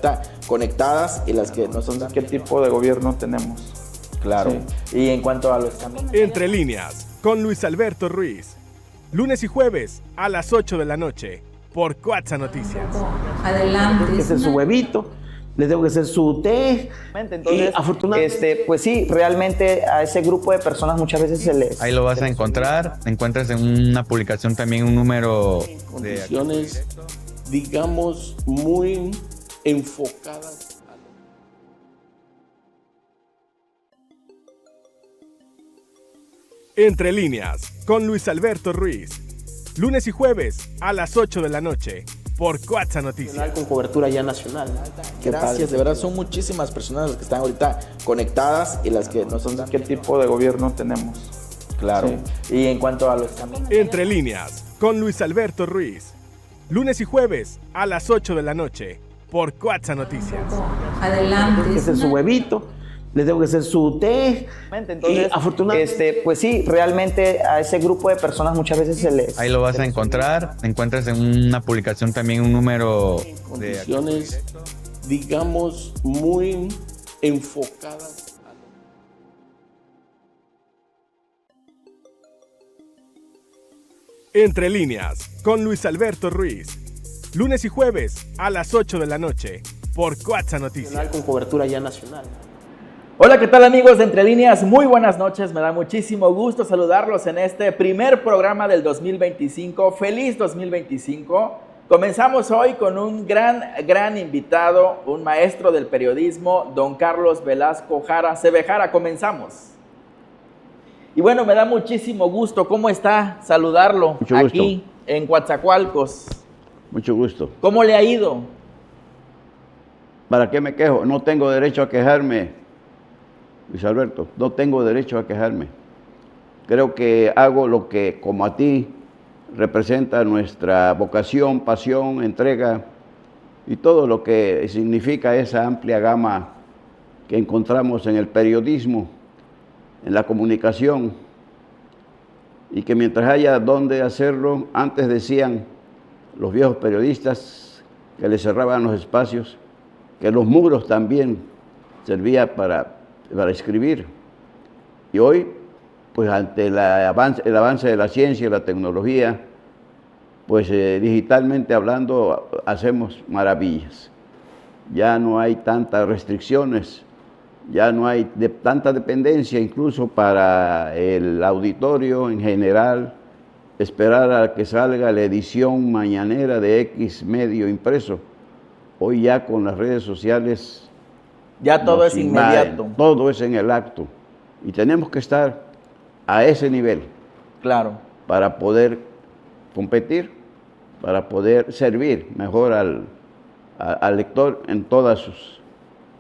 ahorita conectadas y las que no son. ¿Qué tipo de gobierno tenemos? Claro. Sí. Y en cuanto a los caminos. Entre líneas, con Luis Alberto Ruiz. Lunes y jueves a las 8 de la noche por Cuatza Noticias. Adelante. Tengo que hacer su huevito, le tengo que hacer su té. Entonces, afortunadamente, pues sí, realmente a ese grupo de personas muchas veces se les... Ahí lo vas a encontrar. Encuentras en una publicación también un número de condiciones, digamos, muy enfocadas. Entre líneas, con Luis Alberto Ruiz. Lunes y jueves a las 8 de la noche por Cuatza Noticias. con cobertura ya nacional. Gracias, de verdad son muchísimas personas las que están ahorita conectadas y las que no son. ¿Qué tipo de gobierno tenemos? Claro. Sí. Y en cuanto a los caminos. Entre líneas, con Luis Alberto Ruiz. Lunes y jueves a las 8 de la noche por Cuatza Noticias. Adelante. Tengo que hacer su huevito, le tengo que hacer su té. Entonces, afortunadamente, pues sí, realmente a ese grupo de personas muchas veces se les... Ahí lo vas a encontrar. Encuentras en una publicación también un número de Condiciones, digamos, muy enfocadas. Entre líneas, con Luis Alberto Ruiz. Lunes y jueves a las 8 de la noche por Cuatza Noticias. con cobertura ya nacional. Hola, ¿qué tal amigos de Entre Líneas? Muy buenas noches, me da muchísimo gusto saludarlos en este primer programa del 2025. ¡Feliz 2025! Comenzamos hoy con un gran invitado, un maestro del periodismo, don Carlos Velasco Jara. Jara, comenzamos. Y bueno, me da muchísimo gusto. ¿Cómo está? Saludarlo Mucho gusto. Aquí en Coatzacoalcos. Mucho gusto. ¿Cómo le ha ido? ¿Para qué me quejo? No tengo derecho a quejarme, Luis Alberto. No tengo derecho a quejarme. Creo que hago lo que, como a ti, representa nuestra vocación, pasión, entrega y todo lo que significa esa amplia gama que encontramos en el periodismo, en la comunicación, y que mientras haya donde hacerlo, antes decían los viejos periodistas que les cerraban los espacios, que los muros también servían para escribir. Y hoy, pues ante el avance de la ciencia y la tecnología, pues digitalmente hablando, hacemos maravillas. Ya no hay tantas restricciones, ya no hay tanta dependencia, incluso para el auditorio en general, esperar a que salga la edición mañanera de X medio impreso. Hoy ya con las redes sociales... Ya todo es inmediato. Todo es en el acto. Y tenemos que estar a ese nivel. Claro. Para poder competir, para poder servir mejor al lector en todas sus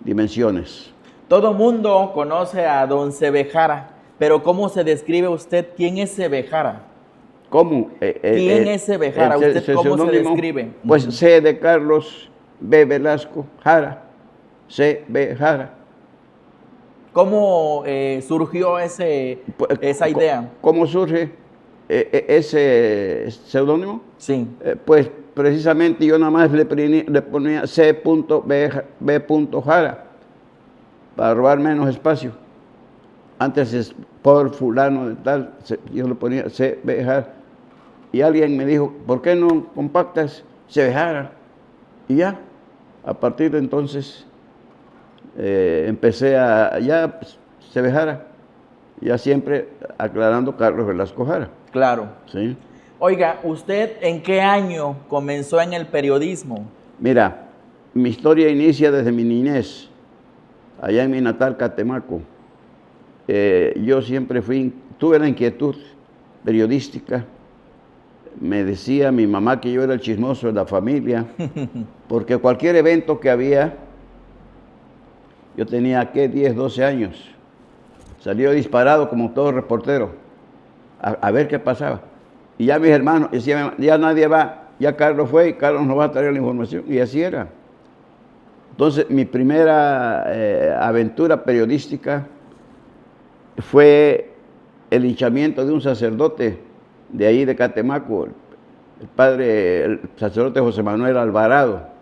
dimensiones. Todo mundo conoce a don Jara, pero ¿cómo se describe usted? ¿Quién es Jara? ¿Cómo? ¿Quién es Jara? ¿Usted cómo se describe? Pues C de Carlos, B Velasco, Jara, C, B, Jara. ¿Cómo surgió esa idea? ¿Cómo surge ese seudónimo? Sí. Pues precisamente yo nada más le ponía C.B. Jara para robar menos espacio. Antes es por fulano de tal, yo le ponía C.B. Jara. Y alguien me dijo, ¿por qué no compactas C.B. Jara? Y ya, a partir de entonces empecé C.B. Jara, ya siempre aclarando Carlos Velasco Jara. Claro. ¿Sí? Oiga, ¿usted en qué año comenzó en el periodismo? Mira, mi historia inicia desde mi niñez, allá en mi natal Catemaco. Yo siempre tuve la inquietud periodística. Me decía mi mamá que yo era el chismoso de la familia, porque cualquier evento que había, yo tenía, 10, 12 años, salió disparado como todo reportero, a ver qué pasaba. Y ya mis hermanos decían, ya nadie va, ya Carlos fue y Carlos nos va a traer la información, y así era. Entonces, mi primera aventura periodística fue el linchamiento de un sacerdote de ahí de Catemaco, el sacerdote José Manuel Alvarado,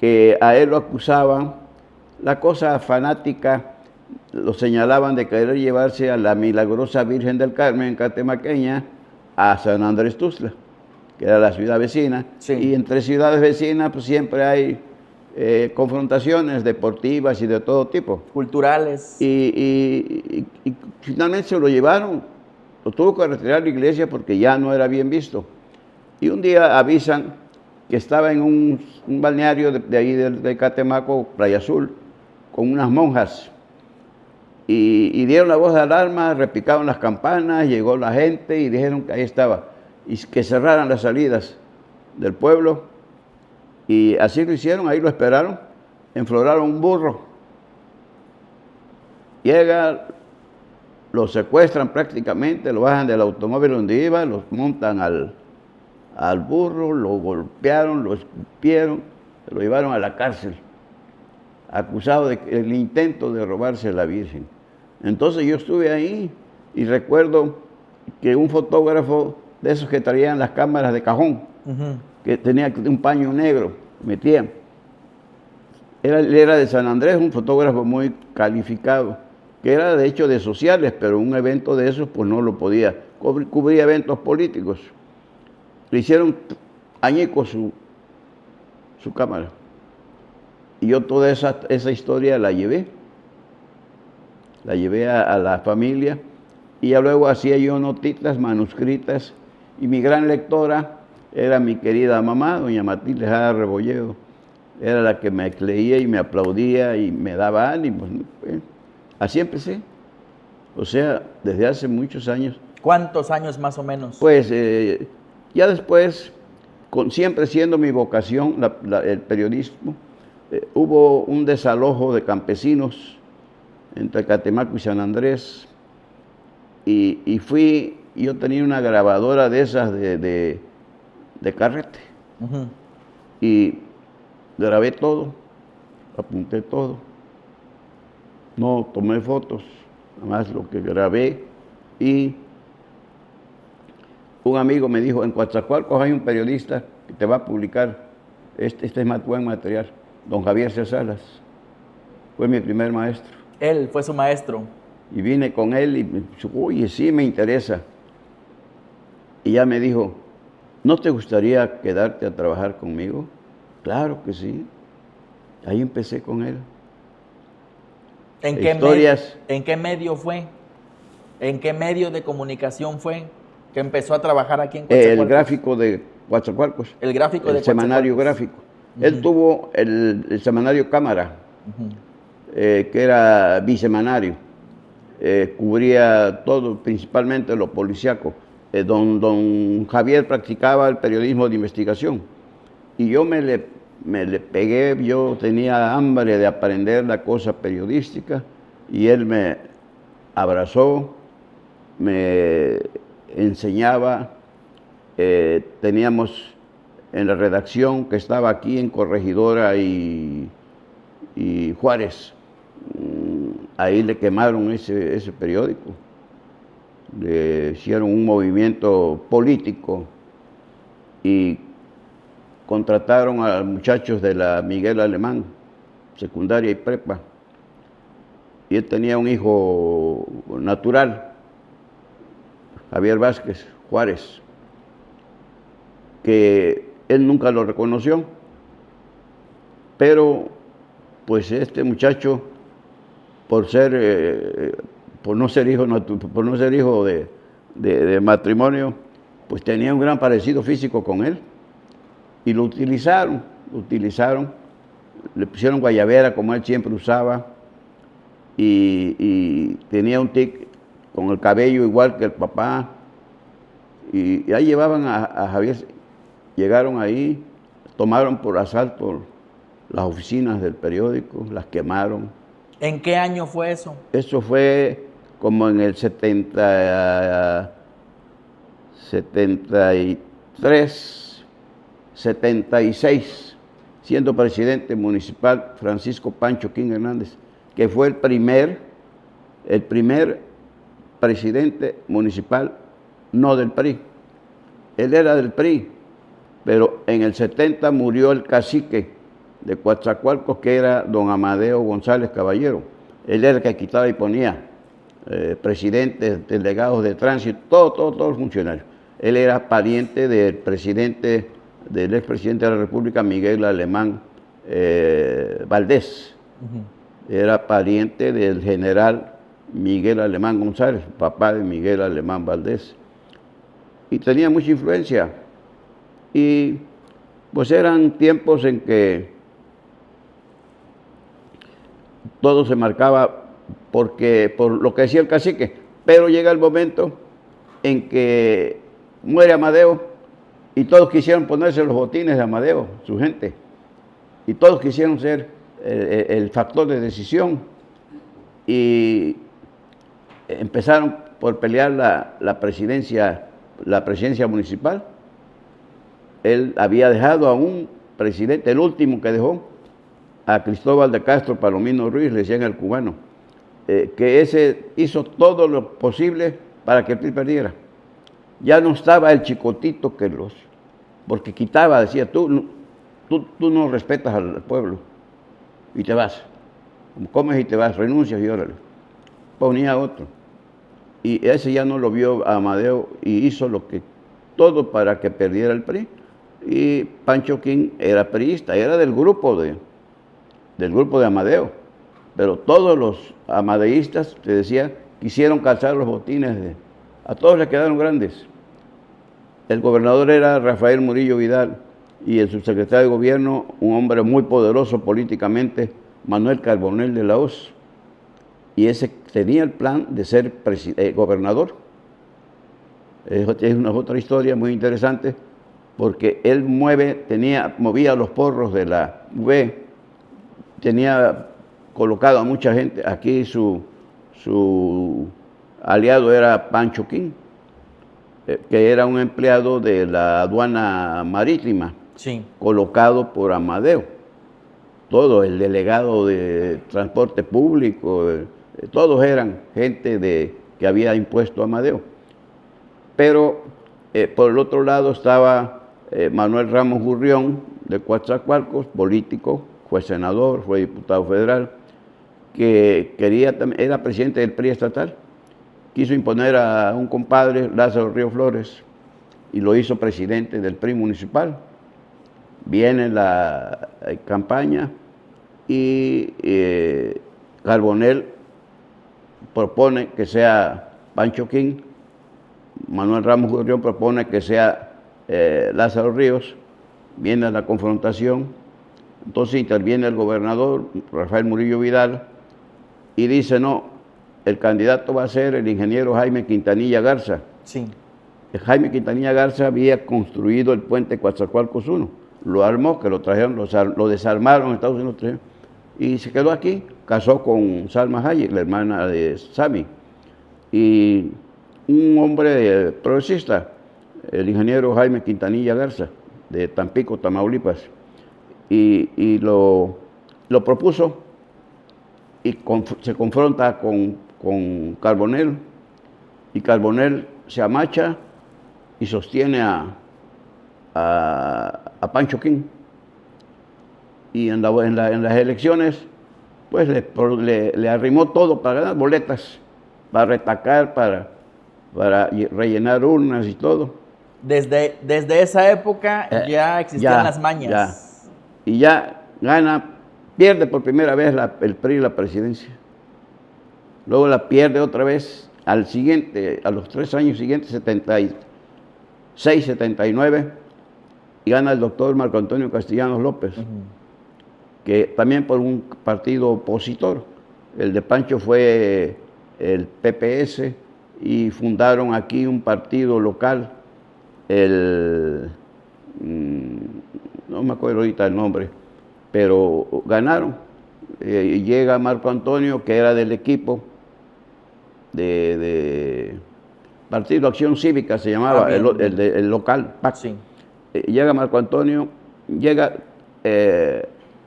que a él lo acusaban, la cosa fanática, lo señalaban de querer llevarse a la milagrosa Virgen del Carmen catemaqueña a San Andrés Tuxtla, que era la ciudad vecina. Sí. Y entre ciudades vecinas pues siempre hay confrontaciones deportivas y de todo tipo. Culturales. Y finalmente se lo llevaron, lo tuvo que retirar la iglesia porque ya no era bien visto. Y un día avisan que estaba en un balneario de ahí de Catemaco, Playa Azul, con unas monjas. Y dieron la voz de alarma, repicaron las campanas, llegó la gente y dijeron que ahí estaba. Y que cerraran las salidas del pueblo. Y así lo hicieron, ahí lo esperaron, enfloraron un burro. Llega, lo secuestran prácticamente, lo bajan del automóvil donde iba, los montan al burro, lo golpearon, lo escupieron, se lo llevaron a la cárcel, acusado del intento de robarse la Virgen. Entonces yo estuve ahí y recuerdo que un fotógrafo de esos que traían las cámaras de cajón, que tenía un paño negro, metían. Él era de San Andrés, un fotógrafo muy calificado, que era de hecho de sociales, pero un evento de esos pues no lo podía, cubría eventos políticos. Le hicieron añicos su cámara. Y yo toda esa historia la llevé a la familia, y ya luego hacía yo notitas manuscritas, y mi gran lectora era mi querida mamá, doña Matilde Jara Rebolledo. Era la que me leía y me aplaudía y me daba ánimos. Así empecé. O sea, desde hace muchos años. ¿Cuántos años más o menos? Pues ya después, siempre siendo mi vocación el periodismo, hubo un desalojo de campesinos entre Catemaco y San Andrés. Y yo tenía una grabadora de esas de carrete. Y grabé todo, apunté todo. No tomé fotos, nada más lo que grabé. Y un amigo me dijo, en Coatzacoalcos hay un periodista que te va a publicar, este es más buen material, don Javier Cesalas. Fue mi primer maestro. Él fue su maestro. Y vine con él y me dijo, oye, sí me interesa. Y ya me dijo, ¿no te gustaría quedarte a trabajar conmigo? Claro que sí. Ahí empecé con él. ¿En qué medio fue? ¿En qué medio de comunicación fue que empezó a trabajar aquí en Coatzacoalcos? El gráfico de Coatzacoalcos. El gráfico de Coatzacoalcos. Semanario gráfico. Él tuvo el semanario Cámara, que era bisemanario. Cubría todo, principalmente lo policíaco. Don Javier practicaba el periodismo de investigación. Y yo me le pegué, yo tenía hambre de aprender la cosa periodística, y él me abrazó, me enseñaba. Teníamos en la redacción, que estaba aquí en Corregidora y Juárez, ahí le quemaron ese periódico, le hicieron un movimiento político y contrataron a muchachos de la Miguel Alemán, secundaria y prepa, y él tenía un hijo natural, Javier Vázquez Juárez, que él nunca lo reconoció, pero pues este muchacho, por no ser hijo de matrimonio, pues tenía un gran parecido físico con él. Y lo utilizaron, le pusieron guayabera como él siempre usaba, y tenía un tic con el cabello igual que el papá, y ahí llevaban a Javier, llegaron ahí, tomaron por asalto las oficinas del periódico, las quemaron. ¿En qué año fue eso? Eso fue como en el 73, 76, siendo presidente municipal Francisco Pancho King Hernández, que fue el primer presidente municipal no del PRI. Él era del PRI, pero en el 70 murió el cacique de Coatzacoalcos, que era don Amadeo González Caballero. Él era el que quitaba y ponía presidentes, delegados de tránsito, todos los funcionarios. Él era pariente del expresidente de la República, Miguel Alemán Valdés. Era pariente del general Miguel Alemán González, papá de Miguel Alemán Valdés. Y tenía mucha influencia. Y pues eran tiempos en que todo se marcaba por lo que decía el cacique. Pero llega el momento en que muere Amadeo y todos quisieron ponerse los botines de Amadeo, su gente. Y todos quisieron ser el factor de decisión. Y empezaron por pelear la presidencia municipal. Él había dejado a un presidente, el último que dejó, a Cristóbal de Castro Palomino Ruiz, le decían el cubano, que ese hizo todo lo posible para que el PRI perdiera. Ya no estaba el chicotito porque quitaba, decía, tú no respetas al pueblo y te vas. Comes y te vas, renuncias y órale. Ponía otro. Y ese ya no lo vio a Amadeo y hizo todo para que perdiera el PRI. Y Pancho King era priista, era del grupo de Amadeo. Pero todos los amadeístas, te decía, quisieron calzar los botines. A todos les quedaron grandes. El gobernador era Rafael Murillo Vidal y el subsecretario de gobierno, un hombre muy poderoso políticamente, Manuel Carbonell de la Hoz. Y ese tenía el plan de ser gobernador. Es otra historia muy interesante, porque él movía los porros de la UV, tenía colocado a mucha gente. Aquí su aliado era Pancho King, que era un empleado de la aduana marítima, Sí. colocado por Amadeo. Todo, el delegado de transporte público, todos eran gente que había impuesto Amadeo. Pero por el otro lado estaba Manuel Ramos Gurrión, de Coatzacoalcos, político, fue senador, fue diputado federal, que era presidente del PRI estatal. Quiso imponer a un compadre, Lázaro Río Flores, y lo hizo presidente del PRI municipal. Viene la campaña y Carbonell propone que sea Pancho King, Manuel Ramos Gurrión propone que sea Lázaro Ríos. Viene la confrontación, entonces interviene el gobernador Rafael Murillo Vidal y dice: no, el candidato va a ser el ingeniero Jaime Quintanilla Garza. Sí. Jaime Quintanilla Garza había construido el puente Coatzacoalcos 1, lo armó, que lo trajeron, lo desarmaron en Estados Unidos y se quedó aquí, casó con Salma Hayek, la hermana de Sami, y un hombre progresista, el ingeniero Jaime Quintanilla Garza, de Tampico, Tamaulipas, y lo propuso y se confronta con Carbonell, y Carbonell se amacha y sostiene a Pancho King. Y en las elecciones, pues le arrimó todo para ganar boletas, para retacar, para rellenar urnas y todo. Desde esa época ya existían las mañas. Ya. Y ya pierde por primera vez el PRI la presidencia. Luego la pierde otra vez a los 3 años siguientes, 76, 79, y gana el doctor Marco Antonio Castellanos López, que también por un partido opositor. El de Pancho fue el PPS y fundaron aquí un partido local, no me acuerdo ahorita el nombre, pero ganaron. Llega Marco Antonio, que era del equipo de Partido Acción Cívica, se llamaba, el local, PAC. Sí. Llega Marco Antonio, llega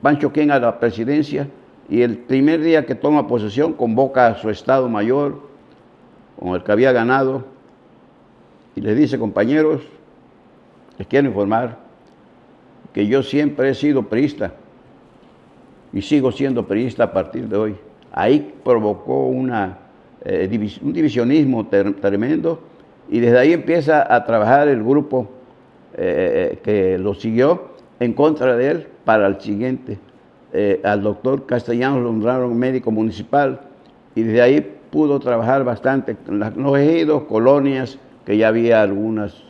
Pancho King a la presidencia, y el primer día que toma posesión convoca a su Estado Mayor, con el que había ganado, y les dice: compañeros, les quiero informar que yo siempre he sido priista, y sigo siendo periodista a partir de hoy. Ahí provocó un divisionismo tremendo, y desde ahí empieza a trabajar el grupo que lo siguió en contra de él para el siguiente. Al doctor Castellanos lo nombraron médico municipal, y desde ahí pudo trabajar bastante en los ejidos, colonias, que ya había algunas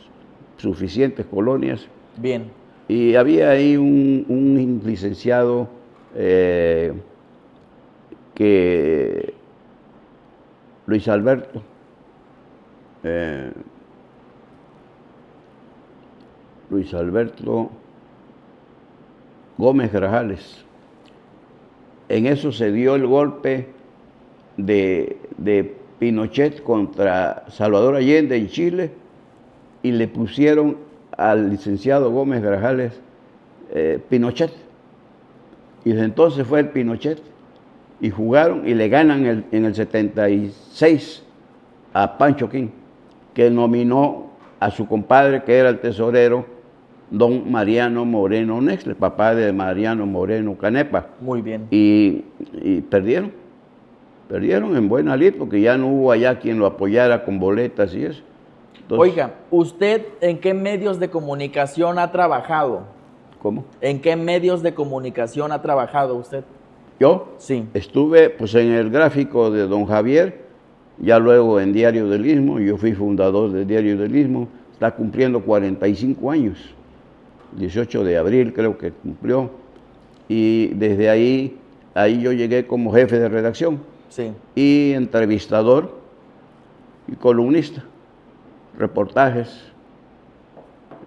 suficientes colonias. Bien. Y había ahí un licenciado que Luis Alberto Gómez Grajales. En eso se dio el golpe de Pinochet contra Salvador Allende en Chile, y le pusieron al licenciado Gómez Grajales Pinochet. Y desde entonces fue el Pinochet, y jugaron y le ganan en el 76 a Pancho King, que nominó a su compadre, que era el tesorero, don Mariano Moreno Nexle, el papá de Mariano Moreno Canepa. Muy bien. Y perdieron en buena lid, porque ya no hubo allá quien lo apoyara con boletas y eso. Entonces, Oiga, ¿usted en qué medios de comunicación ha trabajado? ¿cómo? ¿En qué medios de comunicación ha trabajado usted? Yo Sí. estuve pues en el gráfico de don Javier, ya luego en Diario del Istmo. Yo fui fundador de Diario del Istmo, está cumpliendo 45 años, 18 de abril creo que cumplió, y desde ahí yo llegué como jefe de redacción, Sí. y entrevistador y columnista, reportajes.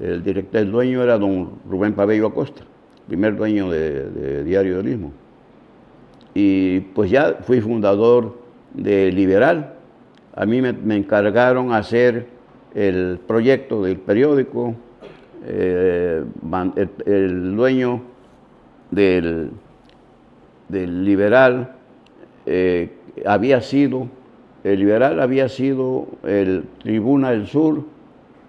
El dueño era don Rubén Pabello Acosta, primer dueño de Diario del Istmo. Y pues ya fui fundador de Liberal. A mí me encargaron hacer el proyecto del periódico. El dueño del Liberal había sido el Tribuna del Sur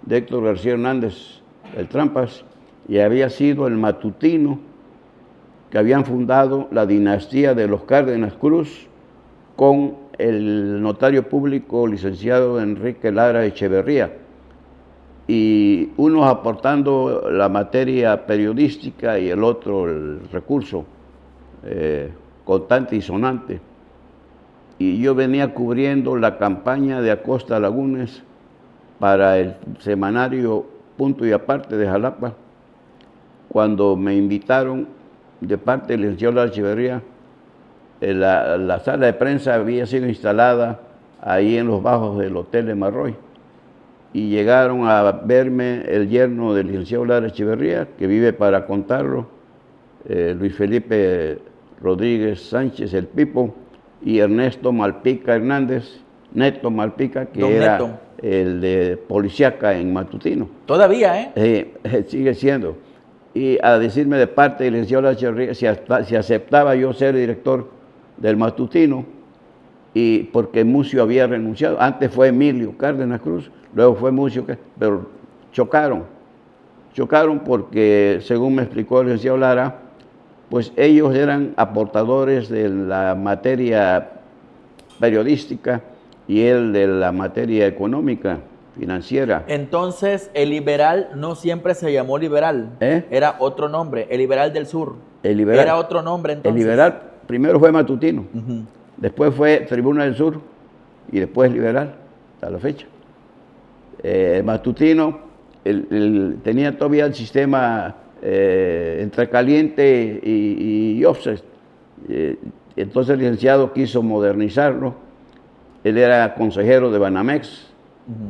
de Héctor García Hernández, el Trampas, y había sido el Matutino, que habían fundado la dinastía de los Cárdenas Cruz con el notario público licenciado Enrique Lara Echeverría, y unos aportando la materia periodística y el otro el recurso contante y sonante. Y yo venía cubriendo la campaña de Acosta Lagunes para el semanario Punto y Aparte de Jalapa, cuando me invitaron de parte del licenciado Lara Echeverría. La sala de prensa había sido instalada ahí en los bajos del Hotel de Marroy, y llegaron a verme el yerno del licenciado Lara Echeverría, que vive para contarlo, Luis Felipe Rodríguez Sánchez, el Pipo, y Ernesto Malpica Hernández, Neto Malpica, que Don era Neto, el de Policiaca en Matutino. todavía, Sigue siendo. Y a decirme de parte del licenciado Lara Echeverría si aceptaba yo ser director del Matutino, y porque Mucio había renunciado. Antes fue Emilio Cárdenas Cruz, luego fue Mucio, pero chocaron porque, según me explicó el licenciado Lara, pues ellos eran aportadores de la materia periodística y él de la materia económica, financiera. Entonces, el Liberal no siempre se llamó Liberal, era otro nombre, el Liberal del Sur. El Liberal era otro nombre entonces. El Liberal primero fue Matutino, después fue Tribuna del Sur, y después Liberal, hasta la fecha. Matutino tenía todavía el sistema entre caliente y offset. Entonces el licenciado quiso modernizarlo. Él era consejero de Banamex,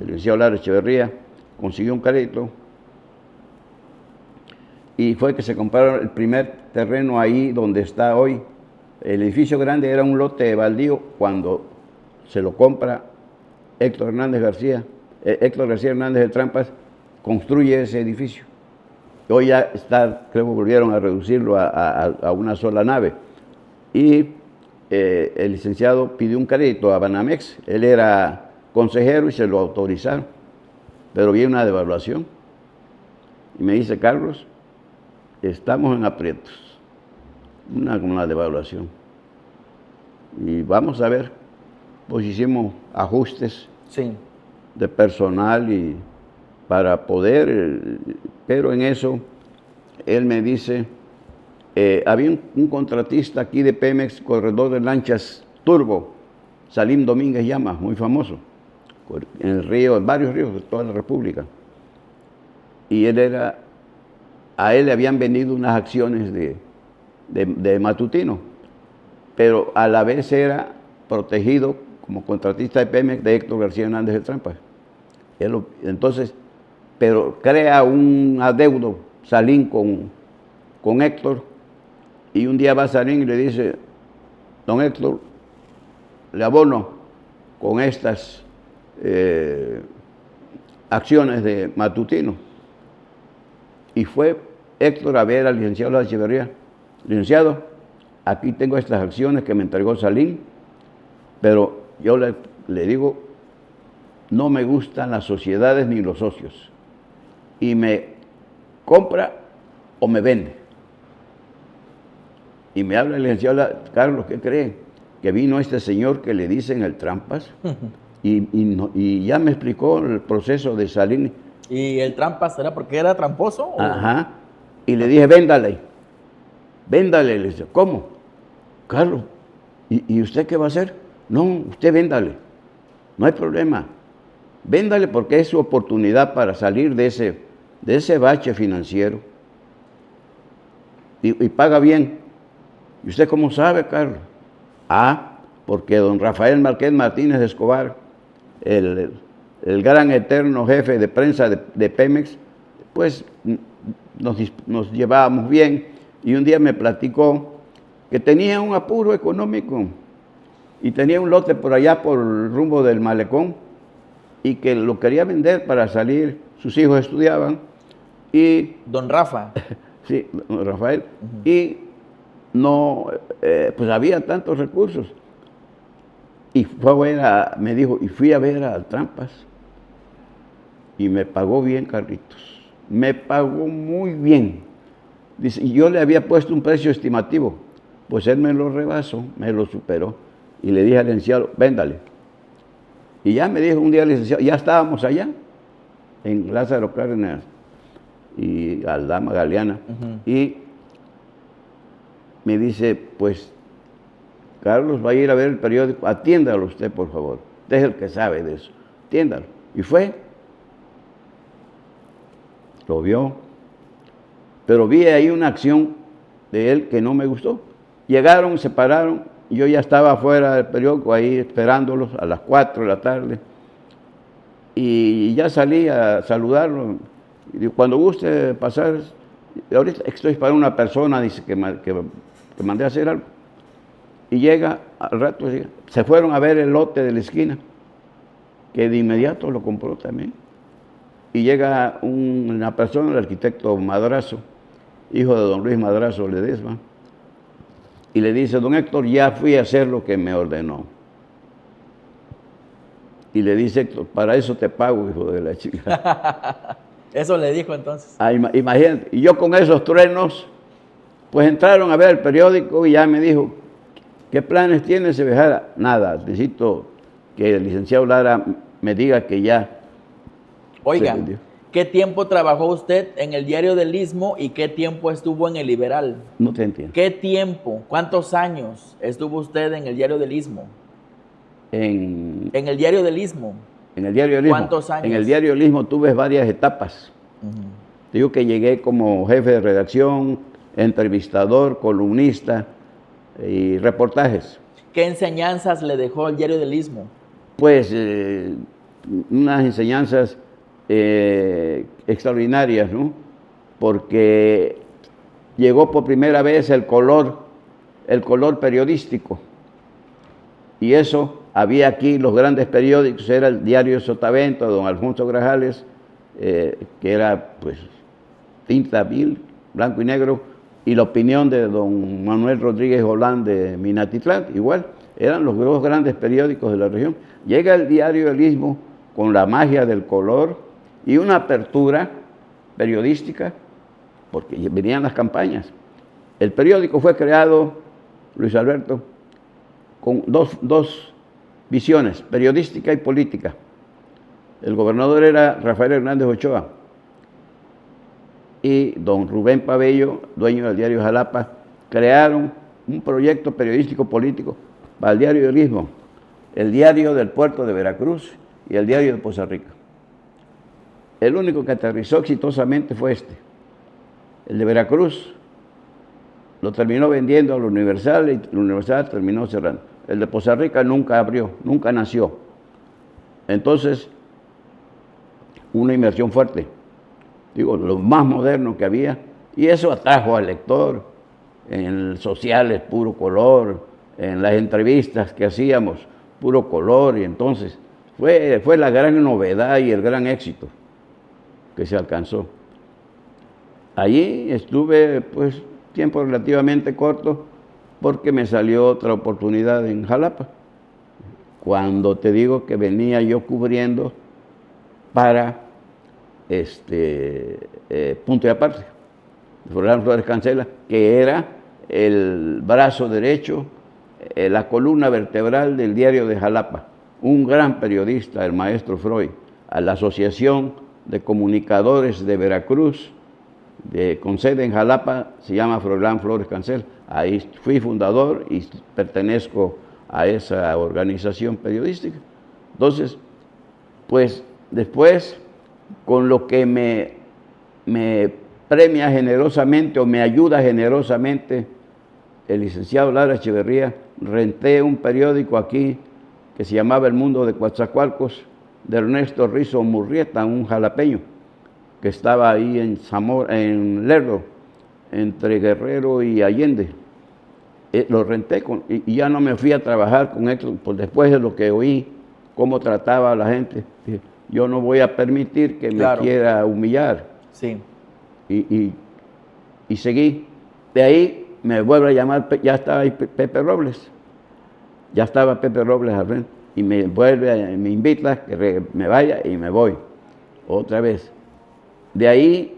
el licenciado Lara Echeverría, consiguió un crédito, y fue que se compraron el primer terreno ahí donde está hoy. El edificio grande era un lote de baldío. Cuando se lo compra Héctor García Hernández de Trampas, construye ese edificio. Hoy ya está, creo que volvieron a reducirlo a una sola nave. Y el licenciado pidió un crédito a Banamex. Él era consejero y se lo autorizaron, pero viene una devaluación. Y me dice: Carlos, estamos en aprietos. una devaluación. Y vamos a ver, pues hicimos ajustes Sí. de personal y para poder, pero en eso él me dice, había un contratista aquí de Pemex, corredor de lanchas turbo, Salim Domínguez llama, muy famoso, en el río, en varios ríos de toda la República. Y a él le habían vendido unas acciones de Matutino, pero a la vez era protegido como contratista de Pemex de Héctor García Hernández de Trampas. Entonces, pero crea un adeudo Salim con Héctor, y un día va Salim y le dice, don Héctor, le abono con estas acciones de Matutino. Y fue Héctor a ver al licenciado Blas Echeverría, licenciado, aquí tengo estas acciones que me entregó Salim, pero yo le digo, no me gustan las sociedades ni los socios, y me compra o me vende. Y me habla el licenciado Carlos, ¿qué cree? Que vino este señor que le dicen el Trampas, y ya me explicó el proceso de Salim. ¿Y el Trampas era porque era tramposo? ¿O? Ajá. Y le dije, véndale. Le dije, ¿cómo? Carlos, ¿y usted qué va a hacer? No, usted véndale. No hay problema. Véndale porque es su oportunidad para salir de ese bache financiero. Y paga bien. ¿Y usted cómo sabe, Carlos? Porque don Rafael Márquez Martínez de Escobar, el gran eterno jefe de prensa de Pemex, pues nos llevábamos bien, y un día me platicó que tenía un apuro económico y tenía un lote por allá por el rumbo del Malecón y que lo quería vender para salir, sus hijos estudiaban y... Don Rafa. Sí, don Rafael. Y no, pues había tantos recursos. Y fue a ver me dijo, y fui a ver a Trampas. Y me pagó bien, Carlitos. Me pagó muy bien. Dice, y yo le había puesto un precio estimativo. Pues él me lo rebasó, me lo superó. Y le dije al licenciado, véndale. Y ya me dijo un día el licenciado, ya estábamos allá, en Lázaro Cárdenas y Aldama Galeana. Y me dice, pues, Carlos va a ir a ver el periódico, atiéndalo usted, por favor. Usted es el que sabe de eso. Atiéndalo. Y fue. Lo vio. Pero vi ahí una acción de él que no me gustó. Llegaron, se pararon. Yo ya estaba afuera del periódico, ahí esperándolos a las 4 de la tarde. Y ya salí a saludarlo. Y digo, cuando guste pasar, ahorita estoy para una persona, dice que mandé a hacer algo. Y llega, al rato, se fueron a ver el lote de la esquina, que de inmediato lo compró también. Y llega una persona, el arquitecto Madrazo, hijo de don Luis Madrazo Ledesma, y le dice, don Héctor, ya fui a hacer lo que me ordenó. Y le dice, Héctor, para eso te pago, hijo de la chica. Eso le dijo entonces. Imagínate, y yo con esos truenos, pues entraron a ver el periódico y ya me dijo, ¿qué planes tiene ese viajar? Nada, necesito que el licenciado Lara me diga que ya. Oiga, ¿qué tiempo trabajó usted en el Diario del Istmo y qué tiempo estuvo en el Liberal? No te entiendo. ¿Qué tiempo, cuántos años estuvo usted en el Diario del Istmo? En el Diario del Istmo. En el Diario del Istmo. ¿Cuántos años? En el Diario del Istmo tuve varias etapas. Digo que llegué como jefe de redacción, entrevistador, columnista y reportajes. ¿Qué enseñanzas le dejó el Diario del Istmo? Pues unas enseñanzas extraordinarias, ¿no? Porque llegó por primera vez el color periodístico. Y eso, había aquí los grandes periódicos, era el Diario Sotavento, don Alfonso Grajales, que era pues tinta vil, blanco y negro, y La Opinión de don Manuel Rodríguez Holán de Minatitlán, igual, eran los dos grandes periódicos de la región. Llega el Diario del Istmo con la magia del color y una apertura periodística, porque venían las campañas. El periódico fue creado, Luis Alberto, con dos visiones, periodística y política. El gobernador era Rafael Hernández Ochoa y don Rubén Pabello, dueño del diario Jalapa, crearon un proyecto periodístico político para el diario del Istmo, el diario del puerto de Veracruz y el diario de Poza Rica. El único que aterrizó exitosamente fue este. El de Veracruz lo terminó vendiendo a la Universal y la Universal terminó cerrando. El de Poza Rica nunca abrió, nunca nació. Entonces, una inversión fuerte, digo, lo más moderno que había, y eso atrajo al lector en sociales, puro color, en las entrevistas que hacíamos, puro color, y entonces fue la gran novedad y el gran éxito que se alcanzó. Allí estuve, pues, tiempo relativamente corto, porque me salió otra oportunidad en Jalapa, cuando te digo que venía yo cubriendo para Punto y Aparte, Froilán Flores Cancela, que era el brazo derecho, la columna vertebral del diario de Jalapa, un gran periodista, el maestro Freud, a la Asociación de Comunicadores de Veracruz, con sede en Jalapa, se llama Froilán Flores Cancela. Ahí fui fundador y pertenezco a esa organización periodística. Entonces, pues después, con lo que me premia generosamente o me ayuda generosamente el licenciado Lara Echeverría, renté un periódico aquí que se llamaba El Mundo de Coatzacoalcos, de Ernesto Rizo Murrieta, un jalapeño, que estaba ahí en Zamora, en Lerdo, entre Guerrero y Allende. Lo renté y ya no me fui a trabajar con él, pues después de lo que oí, cómo trataba a la gente. Dije, yo no voy a permitir que me quiera humillar. Sí. Y seguí. De ahí me vuelve a llamar, ya estaba ahí Pepe Robles. Ya estaba Pepe Robles al frente. Y me invita que me vaya y me voy. Otra vez. De ahí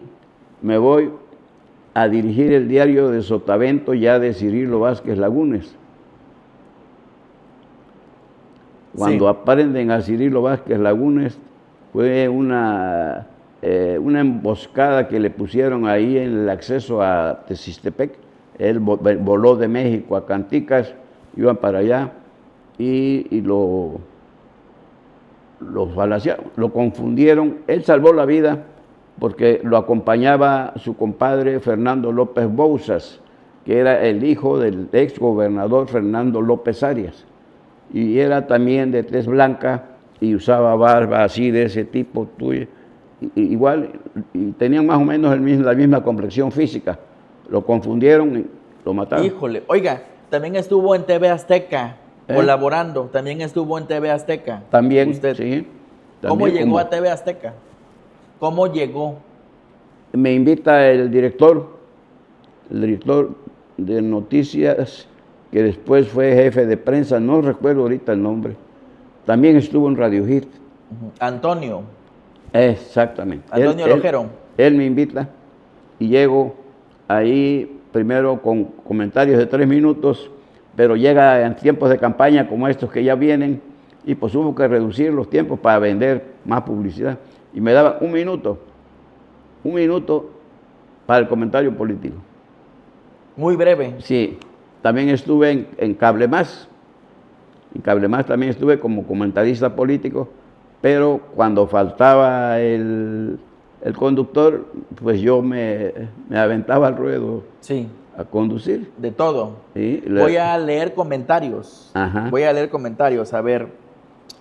me voy a dirigir el diario de Sotavento, ya de Cirilo Vázquez Lagunes. Cuando aprenden a Cirilo Vázquez Lagunes, fue una emboscada que le pusieron ahí en el acceso a Tezistepec. Él voló de México a Canticas, iban para allá y lo balacearon, lo confundieron. Él salvó la vida porque lo acompañaba su compadre Fernando López Bouzas, que era el hijo del ex gobernador Fernando López Arias, y era también de tez blanca y usaba barba así de ese tipo tuyo, igual, y tenían más o menos la misma complexión física. Lo confundieron y lo mataron. Híjole, oiga, también estuvo en TV Azteca colaborando, también estuvo en TV Azteca. También, usted. sí. ¿Cómo llegó a TV Azteca? ¿Cómo llegó? Me invita el director de noticias, que después fue jefe de prensa, no recuerdo ahorita el nombre. También estuvo en Radio Hit. Antonio. Exactamente. Antonio Lojero. Él me invita y llego ahí primero con comentarios de 3 minutos, pero llega en tiempos de campaña como estos que ya vienen, y pues hubo que reducir los tiempos para vender más publicidad. Y me daban un minuto para el comentario político. Muy breve. Sí, también estuve en Cable Más. En Cable Más también estuve como comentarista político, pero cuando faltaba el conductor, pues yo me aventaba al ruedo. Sí. A conducir. De todo. Sí, voy a leer comentarios. Ajá. Voy a leer comentarios. A ver,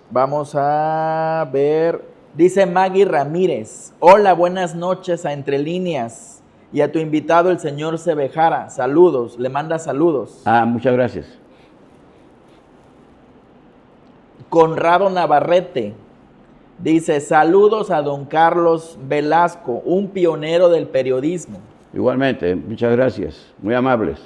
vamos a ver. Dice Maggie Ramírez. Hola, buenas noches a Entre Líneas y a tu invitado, el señor Cebejara. Saludos, le manda saludos. Muchas gracias. Conrado Navarrete dice, saludos a don Carlos Velasco, un pionero del periodismo. Igualmente, muchas gracias, muy amables.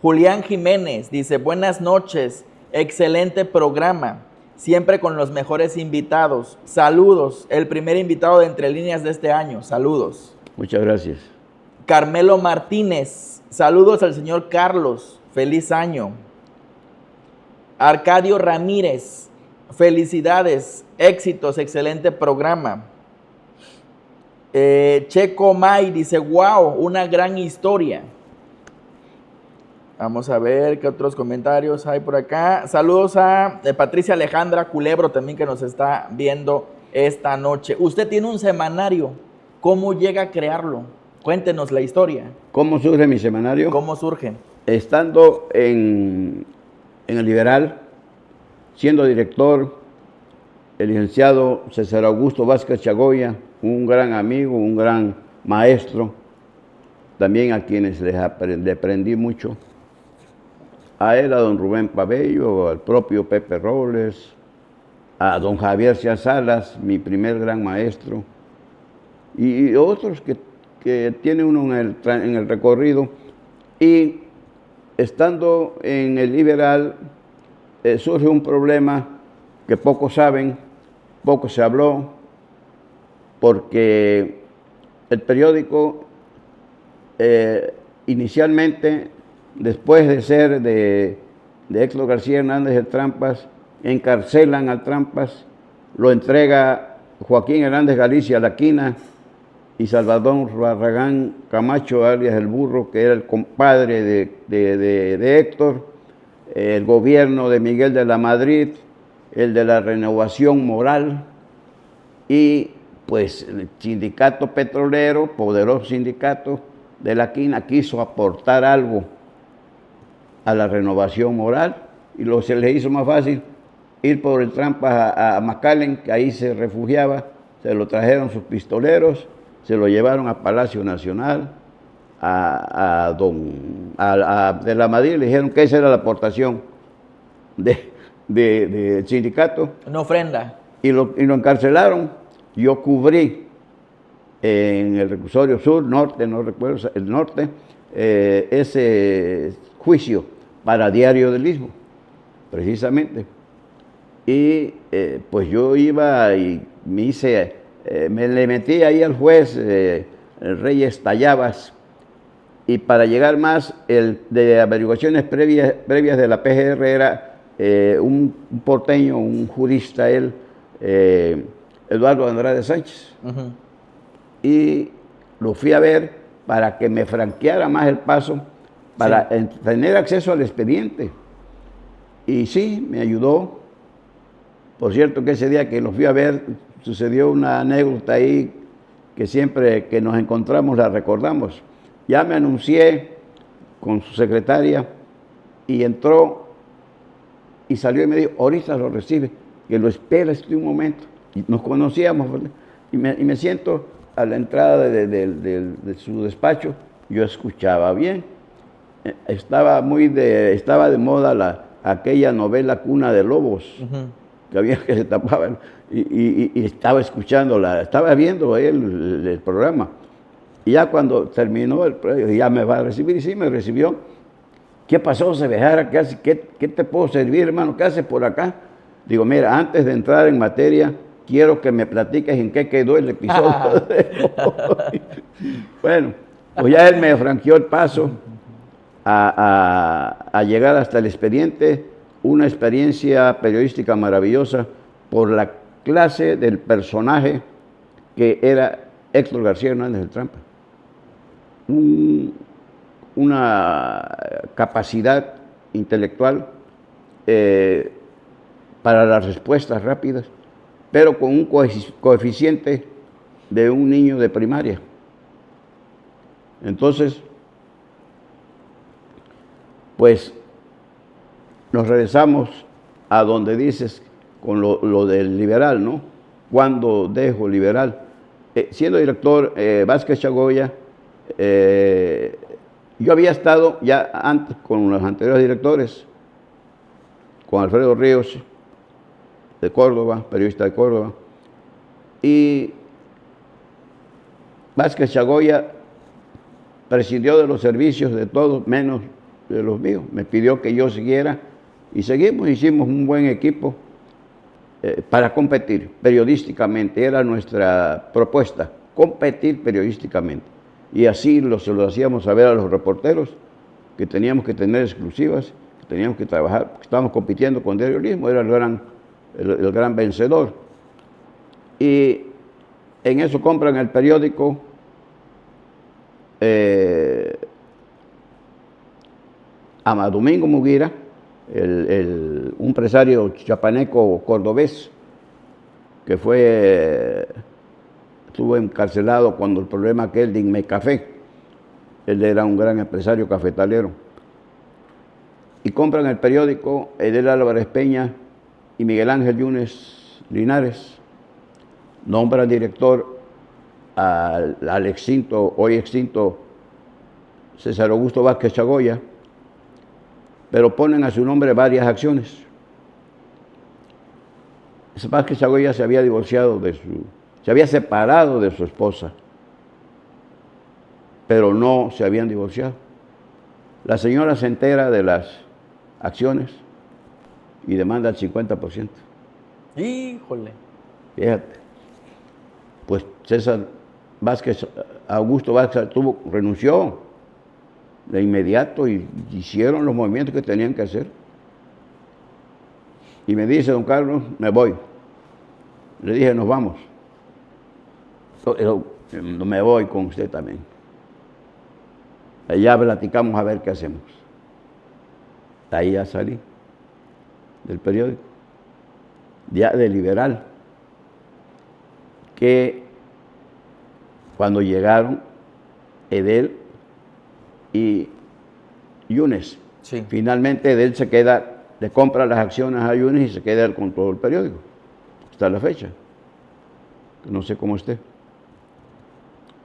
Julián Jiménez dice, buenas noches, excelente programa, siempre con los mejores invitados. Saludos, el primer invitado de Entre Líneas de este año, saludos. Muchas gracias. Carmelo Martínez, saludos al señor Carlos, feliz año. Arcadio Ramírez, felicidades, éxitos, excelente programa. Checo May dice, wow, una gran historia. Vamos a ver qué otros comentarios hay por acá. Saludos a Patricia Alejandra Culebro también, que nos está viendo esta noche. Usted tiene un semanario, ¿cómo llega a crearlo? Cuéntenos la historia. ¿Cómo surge mi semanario? ¿Cómo surge? Estando en el Liberal, siendo director, el licenciado César Augusto Vázquez Chagoya, un gran amigo, un gran maestro, también a quienes le aprendí mucho, a él, a don Rubén Pabello, al propio Pepe Robles, a don Javier Cía Salas, mi primer gran maestro, y otros que tiene uno en el recorrido. Y estando en el Liberal, surge un problema que pocos saben, poco se habló, porque el periódico inicialmente, después de ser de Héctor García Hernández de Trampas, encarcelan a Trampas, lo entrega Joaquín Hernández Galicia a la Quina y Salvador Barragán Camacho, alias el Burro, que era el compadre de Héctor, el gobierno de Miguel de la Madrid, el de la Renovación Moral, y pues el sindicato petrolero, poderoso sindicato de la Quina, quiso aportar algo a la Renovación Moral, y se le hizo más fácil ir por el Trampas a McAllen, que ahí se refugiaba. Se lo trajeron sus pistoleros, se lo llevaron a Palacio Nacional, de la Madrid, le dijeron que esa era la aportación del sindicato. Una ofrenda. Y lo encarcelaron. Yo cubrí en el reclusorio sur, norte, no recuerdo, el norte, ese juicio para Diario del Istmo, precisamente. Y pues yo iba y le metí ahí al juez Reyes Tallabas, y para llegar más, el de averiguaciones previas de la PGR era un porteño, un jurista, Eduardo Andrade Sánchez. Uh-huh. Y lo fui a ver para que me franqueara más el paso, para tener acceso al expediente. Y sí, me ayudó. Por cierto, que ese día que lo fui a ver, sucedió una anécdota ahí que siempre que nos encontramos la recordamos. Ya me anuncié con su secretaria y entró y salió y me dijo, ahorita lo recibe, que lo espera un momento. Y nos conocíamos, ¿verdad? Y me siento a la entrada de su despacho. Yo escuchaba bien. Estaba de moda aquella novela Cuna de Lobos, uh-huh, que había que se tapaban, y estaba escuchándola, estaba viendo él el programa. Y ya cuando terminó el programa, ya me va a recibir, y sí me recibió. ¿Qué pasó, Cebejara? ¿Qué te puedo servir, hermano? ¿Qué haces por acá? Digo, mira, antes de entrar en materia, quiero que me platiques en qué quedó el episodio de hoy. Bueno, pues ya él me franqueó el paso a llegar hasta el expediente, una experiencia periodística maravillosa por la clase del personaje que era Héctor García Hernández del Trampas. Una capacidad intelectual para las respuestas rápidas, pero con un coeficiente de un niño de primaria. Entonces, pues nos regresamos a donde dices con lo del Liberal, ¿no? Cuando dejo Liberal. Siendo director Vázquez Chagoya, yo había estado ya antes con los anteriores directores, con Alfredo Ríos de Córdoba, periodista de Córdoba, y Vázquez Chagoya prescindió de los servicios de todos, menos de los míos. Me pidió que yo siguiera y seguimos, hicimos un buen equipo para competir periodísticamente. Era nuestra propuesta, competir periodísticamente. Y así se lo hacíamos saber a los reporteros, que teníamos que tener exclusivas, que teníamos que trabajar, porque estábamos compitiendo con Diario Lismo, era el gran vencedor. Y en eso compran el periódico a Domingo Muguira, un empresario chapaneco cordobés, que estuvo encarcelado cuando el problema aquel de Inmecafé. Él era un gran empresario cafetalero. Y compran el periódico Edel Álvarez Peña y Miguel Ángel Yunes Linares. Nombran director al hoy extinto César Augusto Vázquez Chagoya, pero ponen a su nombre varias acciones. Vázquez Chagoya se había se había separado de su esposa, pero no se habían divorciado. La señora se entera de las acciones y demanda el 50%. Híjole. Fíjate. Pues Augusto Vázquez renunció de inmediato y hicieron los movimientos que tenían que hacer. Y me dice, don Carlos, me voy. Le dije, nos vamos. Me voy con usted también. Allá platicamos a ver qué hacemos. Ahí ya salí del periódico, ya de Liberal, que cuando llegaron Edel y Yunes, Sí. finalmente Edel le compra las acciones a Yunes y se queda con todo el periódico, hasta la fecha. No sé cómo esté.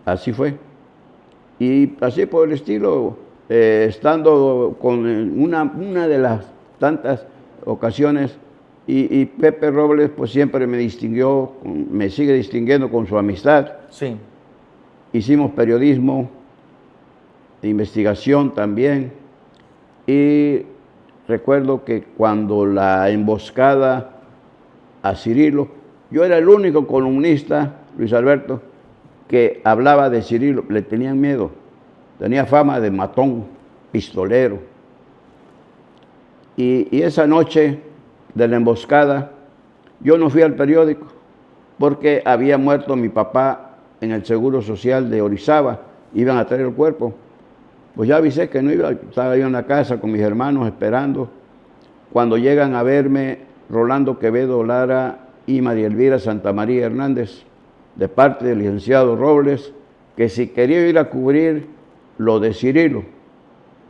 Así fue. Y así por el estilo, estando con una de las tantas ocasiones, y Pepe Robles pues siempre me sigue distinguiendo con su amistad. Sí. Hicimos periodismo, investigación también, y recuerdo que cuando la emboscada a Cirilo, yo era el único columnista, Luis Alberto, que hablaba de Cirilo, le tenían miedo, tenía fama de matón, pistolero. Y esa noche de la emboscada, yo no fui al periódico porque había muerto mi papá en el Seguro Social de Orizaba, iban a traer el cuerpo. Pues ya avisé que no iba, estaba yo en la casa con mis hermanos esperando. Cuando llegan a verme Rolando Quevedo Lara y María Elvira Santamaría Hernández, de parte del licenciado Robles, que si quería ir a cubrir lo de Cirilo,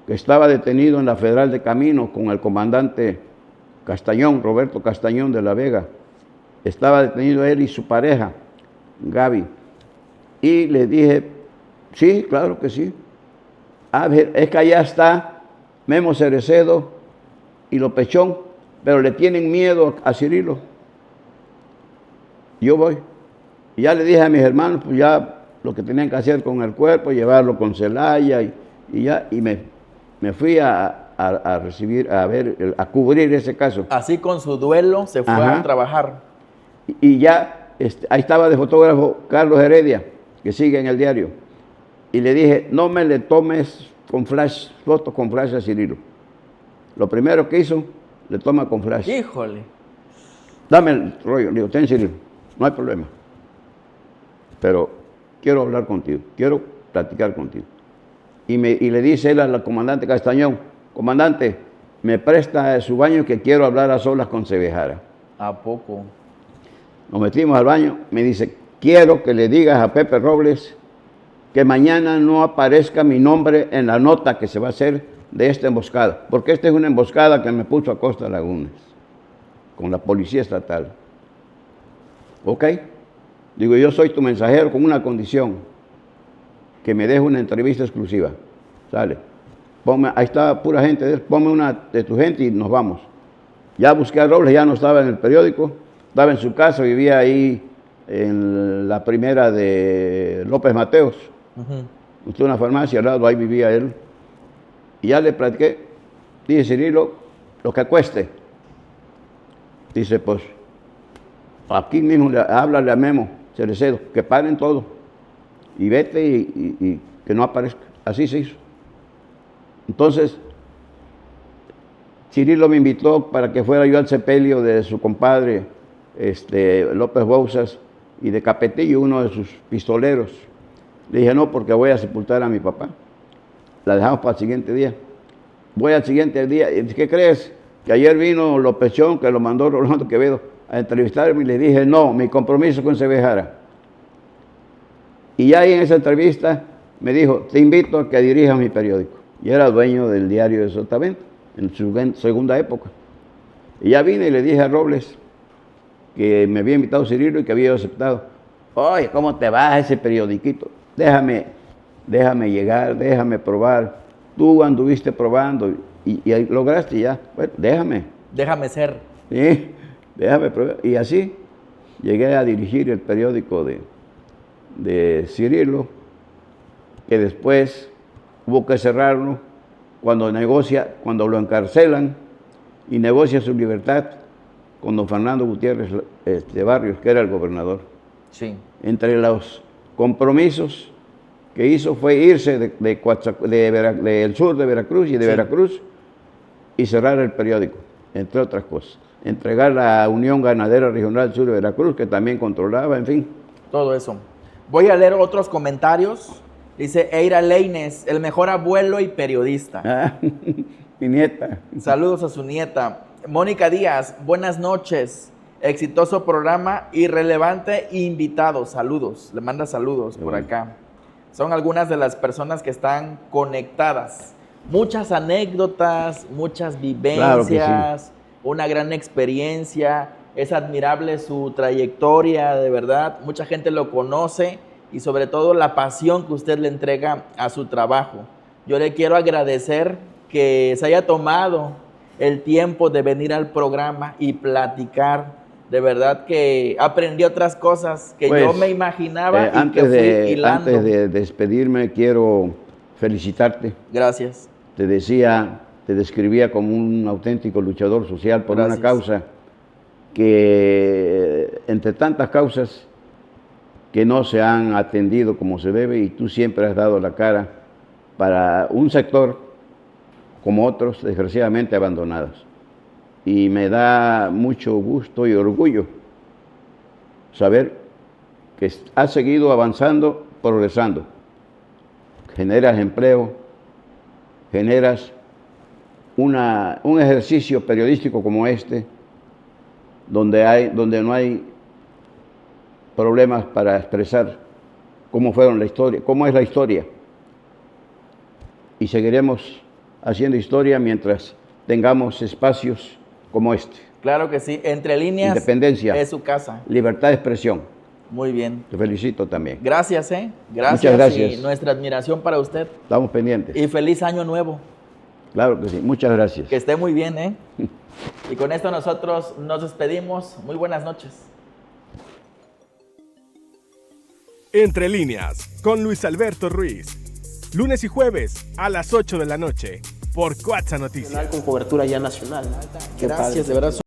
que estaba detenido en la Federal de Caminos con el comandante Castañón, Roberto Castañón de la Vega. Estaba detenido él y su pareja, Gaby. Y le dije, sí, claro que sí. A ver, es que allá está Memo Cerecedo y Lopechón, pero le tienen miedo a Cirilo. Yo voy. Y ya le dije a mis hermanos, pues ya lo que tenían que hacer con el cuerpo, llevarlo con Celaya y me fui a cubrir ese caso. Así con su duelo se fue Ajá. a trabajar. Y ya, ahí estaba de fotógrafo Carlos Heredia, que sigue en el diario. Y le dije, no me le tomes fotos con flash a Cirilo. Lo primero que hizo, le toma con flash. Híjole. Dame el rollo, le digo, ten Cirilo, no hay problema. Pero quiero hablar contigo, quiero platicar contigo. Y le dice él al comandante Castañón, comandante, me presta su baño que quiero hablar a solas con Cebejara. ¿A poco? Nos metimos al baño, me dice, quiero que le digas a Pepe Robles que mañana no aparezca mi nombre en la nota que se va a hacer de esta emboscada, porque esta es una emboscada que me puso a Costa Lagunas, con la policía estatal. ¿Ok? Digo, yo soy tu mensajero con una condición, que me deje una entrevista exclusiva. Sale. Ahí está pura gente, ponme una de tu gente y nos vamos. Ya busqué a Robles, ya no estaba en el periódico, estaba en su casa, vivía ahí en la primera de López Mateos. Usted una farmacia al lado, ahí vivía él. Y ya le platiqué, dije, Cirilo, lo que cueste. Dice, pues, aquí mismo háblale a Memo Cerecedo, que paren todo. Y vete y que no aparezca. Así se hizo. Entonces, Cirilo me invitó para que fuera yo al sepelio de su compadre López Bouzas y de Capetillo, uno de sus pistoleros. Le dije, no, porque voy a sepultar a mi papá. La dejamos para el siguiente día. Voy al siguiente día. ¿Qué crees? Que ayer vino Lópezón, que lo mandó Rolando Quevedo a entrevistarme, y le dije, no, mi compromiso con Sebejara. Y ya ahí en esa entrevista me dijo, te invito a que dirijas mi periódico. Y era dueño del diario de Sotavento, en su segunda época. Y ya vine y le dije a Robles que me había invitado Cirilo y que había aceptado. Oye, ¿cómo te vas a ese periodiquito? Déjame llegar, déjame probar. Tú anduviste probando y lograste ya. Bueno, déjame. Déjame ser. Sí, déjame probar. Y así llegué a dirigir el periódico de Cirilo, que después hubo que cerrarlo cuando lo encarcelan y negocia su libertad con don Fernando Gutiérrez Barrios, que era el gobernador. Sí. Entre los compromisos que hizo fue irse del sur de Veracruz y de Veracruz y cerrar el periódico, entre otras cosas. Entregar la Unión Ganadera Regional Sur de Veracruz, que también controlaba, en fin. Todo eso. Voy a leer otros comentarios. Dice Eira Leines, el mejor abuelo y periodista. Ah, mi nieta. Saludos a su nieta. Mónica Díaz, buenas noches. Exitoso programa, irrelevante invitado. Saludos, le manda saludos por acá. Son algunas de las personas que están conectadas. Muchas anécdotas, muchas vivencias, Claro que sí. Una gran experiencia. Es admirable su trayectoria, de verdad. Mucha gente lo conoce y sobre todo la pasión que usted le entrega a su trabajo. Yo le quiero agradecer que se haya tomado el tiempo de venir al programa y platicar. De verdad que aprendí otras cosas que yo me imaginaba y que fui hilando. Antes de despedirme, quiero felicitarte. Gracias. Te describía como un auténtico luchador social por Gracias. una causa que, entre tantas causas que no se han atendido como se debe, y tú siempre has dado la cara para un sector como otros, desgraciadamente abandonados. Y me da mucho gusto y orgullo saber que has seguido avanzando, progresando. Generas empleo, generas un ejercicio periodístico como este, donde no hay problemas para expresar cómo fueron la historia, cómo es la historia. Y seguiremos haciendo historia mientras tengamos espacios como este. Claro que sí. Entre líneas, Independencia, es su casa. libertad de expresión. Muy bien. Te felicito también. Gracias, Gracias. Muchas gracias. Y nuestra admiración para usted. Estamos pendientes. Y feliz año nuevo. Claro que sí. Muchas gracias. Que esté muy bien, Y con esto nosotros nos despedimos. Muy buenas noches. Entre líneas, con Luis Alberto Ruiz. Lunes y jueves a las 8 de la noche por Cuatza Noticias. Con cobertura ya nacional. Gracias, de verdad.